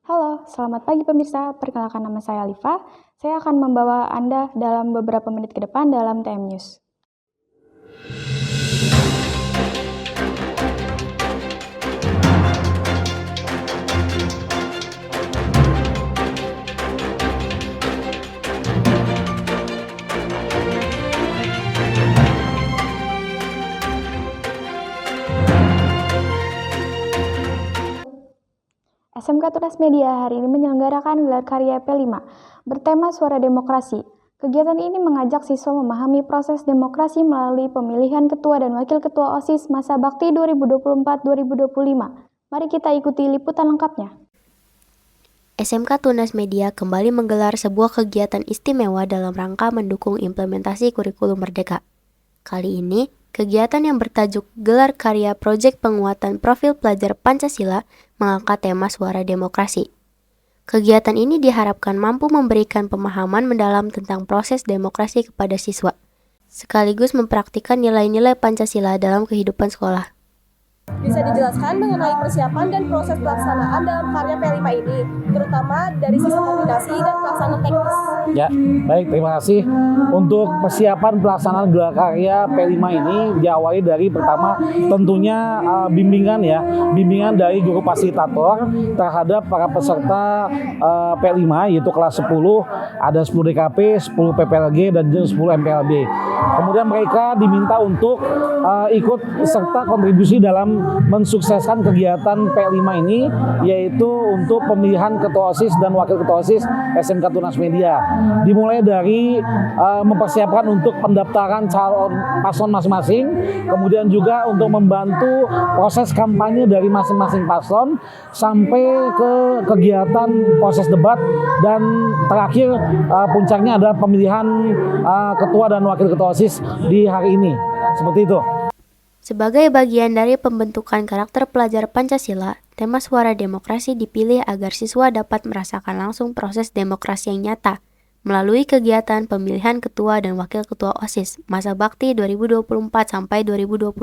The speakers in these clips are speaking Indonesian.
Halo, selamat pagi pemirsa. Perkenalkan nama saya Alifa. Saya akan membawa Anda dalam beberapa menit ke depan dalam TM News. SMK Tunas Media hari ini menyelenggarakan gelar karya P5 bertema Suara Demokrasi. Kegiatan ini mengajak siswa memahami proses demokrasi melalui pemilihan ketua dan wakil ketua OSIS masa bakti 2024-2025. Mari kita ikuti liputan lengkapnya. SMK Tunas Media kembali menggelar sebuah kegiatan istimewa dalam rangka mendukung implementasi kurikulum Merdeka. Kali ini, kegiatan yang bertajuk Gelar Karya Proyek Penguatan Profil Pelajar Pancasila mengangkat tema Suara Demokrasi. Kegiatan ini diharapkan mampu memberikan pemahaman mendalam tentang proses demokrasi kepada siswa, sekaligus mempraktikkan nilai-nilai Pancasila dalam kehidupan sekolah. Bisa dijelaskan mengenai persiapan dan proses pelaksanaan dalam karya P5 ini, terutama dari sisi koordinasi dan pelaksanaan teknis. Ya, baik, terima kasih. Untuk persiapan pelaksanaan gelar karya P5 ini diawali dari pertama tentunya bimbingan dari guru fasilitator terhadap para peserta P5 yaitu kelas 10, ada 10 DKP, 10 PPLG dan 10 MPLB. Kemudian mereka diminta untuk ikut serta kontribusi dalam mensukseskan kegiatan P5 ini, yaitu untuk pemilihan ketua OSIS dan wakil ketua OSIS SMK Tunas Media. Dimulai dari mempersiapkan untuk pendaftaran calon paslon masing-masing, kemudian juga untuk membantu proses kampanye dari masing-masing paslon sampai ke kegiatan proses debat, dan terakhir puncaknya adalah pemilihan ketua dan wakil ketua OSIS di hari ini. Seperti itu. Sebagai bagian dari pembentukan karakter pelajar Pancasila, tema Suara Demokrasi dipilih agar siswa dapat merasakan langsung proses demokrasi yang nyata melalui kegiatan pemilihan ketua dan wakil ketua OSIS masa bakti 2024 sampai 2025.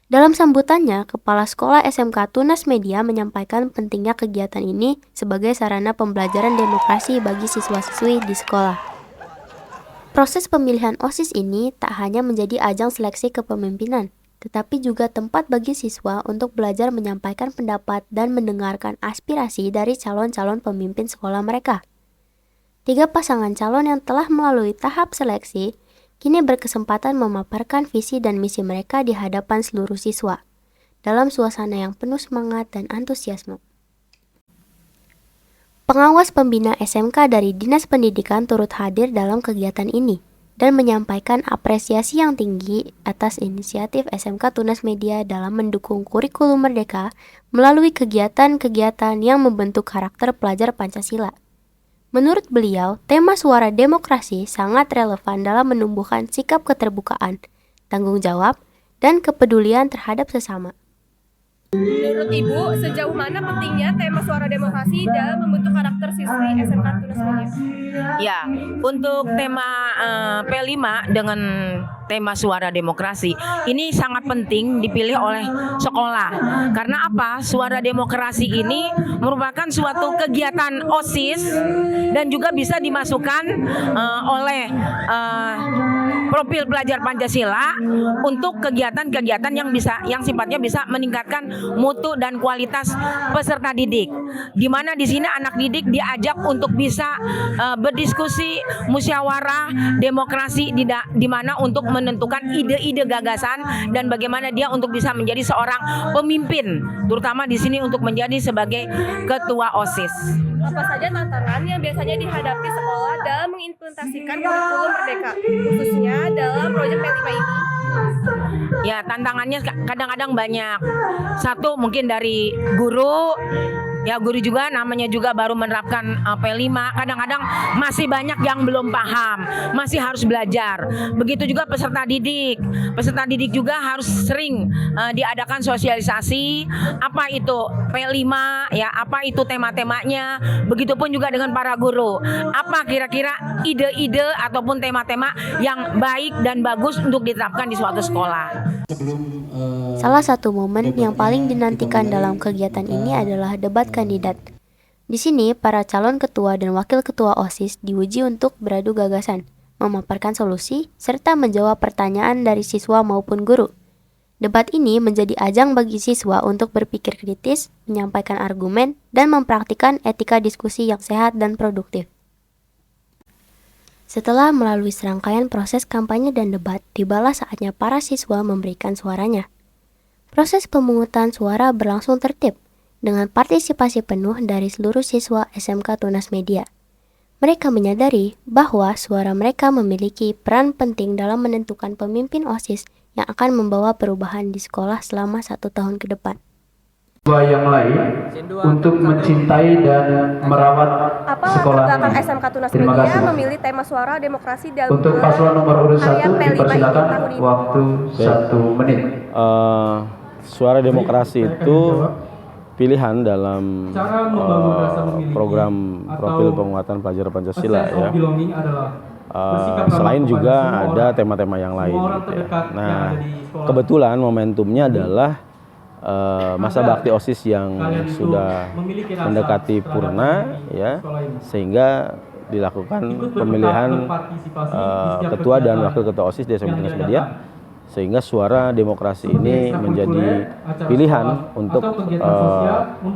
Dalam sambutannya, Kepala Sekolah SMK Tunas Media menyampaikan pentingnya kegiatan ini sebagai sarana pembelajaran demokrasi bagi siswa-siswi di sekolah. Proses pemilihan OSIS ini tak hanya menjadi ajang seleksi kepemimpinan, tetapi juga tempat bagi siswa untuk belajar menyampaikan pendapat dan mendengarkan aspirasi dari calon-calon pemimpin sekolah mereka. 3 pasangan calon yang telah melalui tahap seleksi kini berkesempatan memaparkan visi dan misi mereka di hadapan seluruh siswa, dalam suasana yang penuh semangat dan antusiasme. Pengawas pembina SMK dari Dinas Pendidikan turut hadir dalam kegiatan ini dan menyampaikan apresiasi yang tinggi atas inisiatif SMK Tunas Media dalam mendukung kurikulum Merdeka melalui kegiatan-kegiatan yang membentuk karakter pelajar Pancasila. Menurut beliau, tema Suara Demokrasi sangat relevan dalam menumbuhkan sikap keterbukaan, tanggung jawab, dan kepedulian terhadap sesama. Menurut Ibu, sejauh mana pentingnya tema Suara Demokrasi dalam membentuk karakter siswi SMK Tunas Media? Ya, untuk tema P5 dengan tema Suara Demokrasi ini sangat penting dipilih oleh sekolah. Karena apa? Suara Demokrasi ini merupakan suatu kegiatan OSIS dan juga bisa dimasukkan oleh profil pelajar Pancasila untuk kegiatan-kegiatan yang sifatnya bisa meningkatkan mutu dan kualitas peserta didik. Di mana di sini anak didik diajak untuk bisa berdiskusi, musyawarah, demokrasi di mana untuk menentukan ide-ide gagasan dan bagaimana dia untuk bisa menjadi seorang pemimpin, terutama di sini untuk menjadi sebagai ketua OSIS. Apa saja tantangan yang biasanya dihadapi sekolah dalam mengimplementasikan kurikulum Merdeka, khususnya dalam proyek P5 ini? Ya, tantangannya kadang-kadang banyak. Satu mungkin dari guru. Ya, guru juga namanya juga baru menerapkan P5, kadang-kadang masih banyak yang belum paham, masih harus belajar. Begitu juga peserta didik. Peserta didik juga harus sering diadakan sosialisasi apa itu P5, ya, apa itu tema-temanya. Begitupun juga dengan para guru. Apa kira-kira ide-ide ataupun tema-tema yang baik dan bagus untuk diterapkan di suatu sekolah. Salah satu momen yang paling dinantikan dalam kegiatan ini adalah debat kandidat. Di sini, para calon ketua dan wakil ketua OSIS diuji untuk beradu gagasan, memaparkan solusi, serta menjawab pertanyaan dari siswa maupun guru. Debat ini menjadi ajang bagi siswa untuk berpikir kritis, menyampaikan argumen, dan mempraktikkan etika diskusi yang sehat dan produktif. Setelah melalui serangkaian proses kampanye dan debat, tibalah saatnya para siswa memberikan suaranya. Proses pemungutan suara berlangsung tertib, dengan partisipasi penuh dari seluruh siswa SMK Tunas Media. Mereka menyadari bahwa suara mereka memiliki peran penting dalam menentukan pemimpin OSIS yang akan membawa perubahan di sekolah selama 1 tahun ke depan. Yang lain untuk mencintai dan merawat sekolah Apa ini. SMK Tunas Terima Media kasih. memilih tema suara demokrasi dalam Untuk paslon nomor urut 1 P5 ini dipersilakan tahun ini? waktu 1 menit. Suara demokrasi itu pilihan dalam program profil penguatan pelajar Pancasila ya. Selain juga ada tema-tema yang lain gitu ya. Nah, kebetulan momentumnya adalah masa bakti OSIS yang sudah mendekati purna ya, sehingga dilakukan pemilihan ketua dan wakil ketua OSIS di SMK Tunas Media, sehingga suara demokrasi ini menjadi pilihan untuk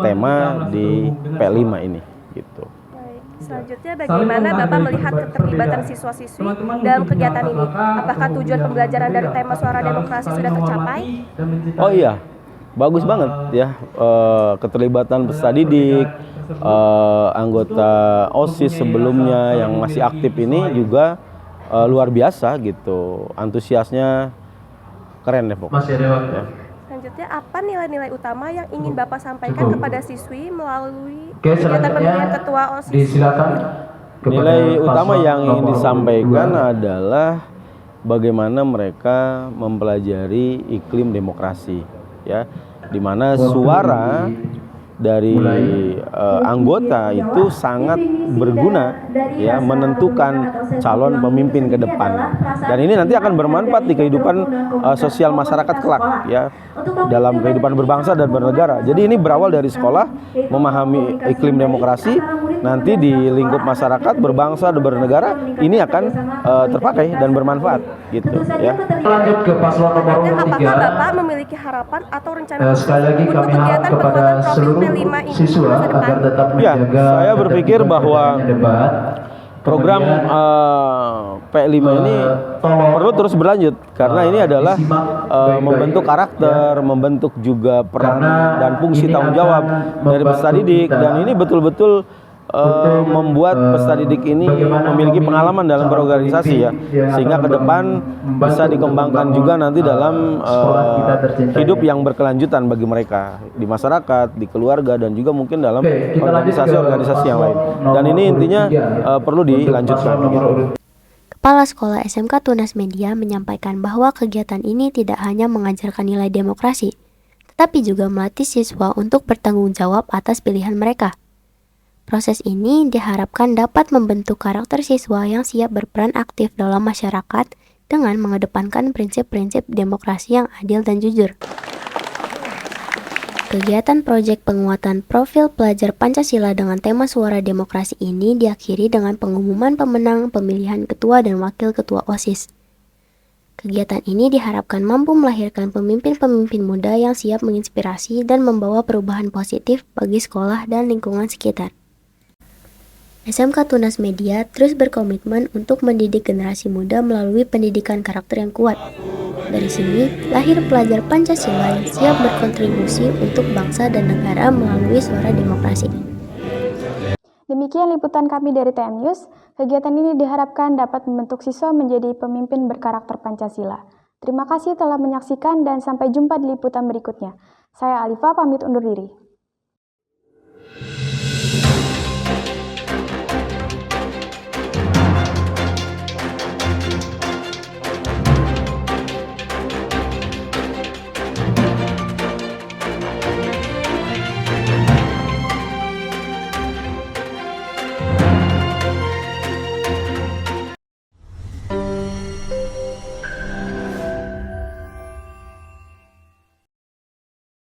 tema di P5 ini gitu. Selanjutnya, bagaimana Bapak melihat keterlibatan siswa-siswi dalam kegiatan ini? Apakah tujuan pembelajaran dari tema suara demokrasi sudah tercapai? Oh iya, bagus banget ya, keterlibatan peserta didik, anggota OSIS sebelumnya yang masih aktif ini juga luar biasa gitu, antusiasnya keren deh pokoknya. Masih ada waktu. Ya. Selanjutnya, apa nilai-nilai utama yang ingin Bapak sampaikan kepada siswi melalui Oke, kegiatan selanjutnya pemilihan ketua OSIS? disilakan. Nilai utama paslon yang ingin nomor disampaikan 2. adalah bagaimana mereka mempelajari iklim demokrasi ya, di mana suara dari anggota itu sangat berguna ya, menentukan calon pemimpin ke depan, dan ini nanti akan bermanfaat di kehidupan sosial masyarakat kelak ya, dalam kehidupan berbangsa dan bernegara. Jadi ini berawal dari sekolah, memahami iklim demokrasi, nanti di lingkup masyarakat berbangsa dan bernegara ini akan terpakai dan bermanfaat gitu ya. Lanjut ke paslon nomor urut Apakah 3. Bapak memiliki harapan atau rencana Sekali lagi untuk kami harap kegiatan kepada penguatan profil seluruh P5 ini siswa masa depan? agar tetap Ya, menjaga saya berpikir ketertiban bahwa dan debat. program P5 ini perlu terus berlanjut karena ini adalah membentuk karakter, membentuk juga peran dan fungsi tanggung jawab dari peserta didik, dan ini betul-betul membuat peserta didik ini memiliki pengalaman dalam berorganisasi ya, sehingga ke depan bisa dikembangkan juga nanti dalam hidup yang berkelanjutan bagi mereka di masyarakat, di keluarga, dan juga mungkin dalam organisasi-organisasi yang lain. Dan ini intinya perlu dilanjutkan. Kepala Sekolah SMK Tunas Media menyampaikan bahwa kegiatan ini tidak hanya mengajarkan nilai demokrasi, tetapi juga melatih siswa untuk bertanggung jawab atas pilihan mereka. Proses ini diharapkan dapat membentuk karakter siswa yang siap berperan aktif dalam masyarakat dengan mengedepankan prinsip-prinsip demokrasi yang adil dan jujur. Kegiatan proyek penguatan profil pelajar Pancasila dengan tema suara demokrasi ini diakhiri dengan pengumuman pemenang pemilihan ketua dan wakil ketua OSIS. Kegiatan ini diharapkan mampu melahirkan pemimpin-pemimpin muda yang siap menginspirasi dan membawa perubahan positif bagi sekolah dan lingkungan sekitar. SMK Tunas Media terus berkomitmen untuk mendidik generasi muda melalui pendidikan karakter yang kuat. Dari sini, lahir pelajar Pancasila yang siap berkontribusi untuk bangsa dan negara melalui suara demokrasi. Demikian liputan kami dari TM News. Kegiatan ini diharapkan dapat membentuk siswa menjadi pemimpin berkarakter Pancasila. Terima kasih telah menyaksikan dan sampai jumpa di liputan berikutnya. Saya Alifa pamit undur diri.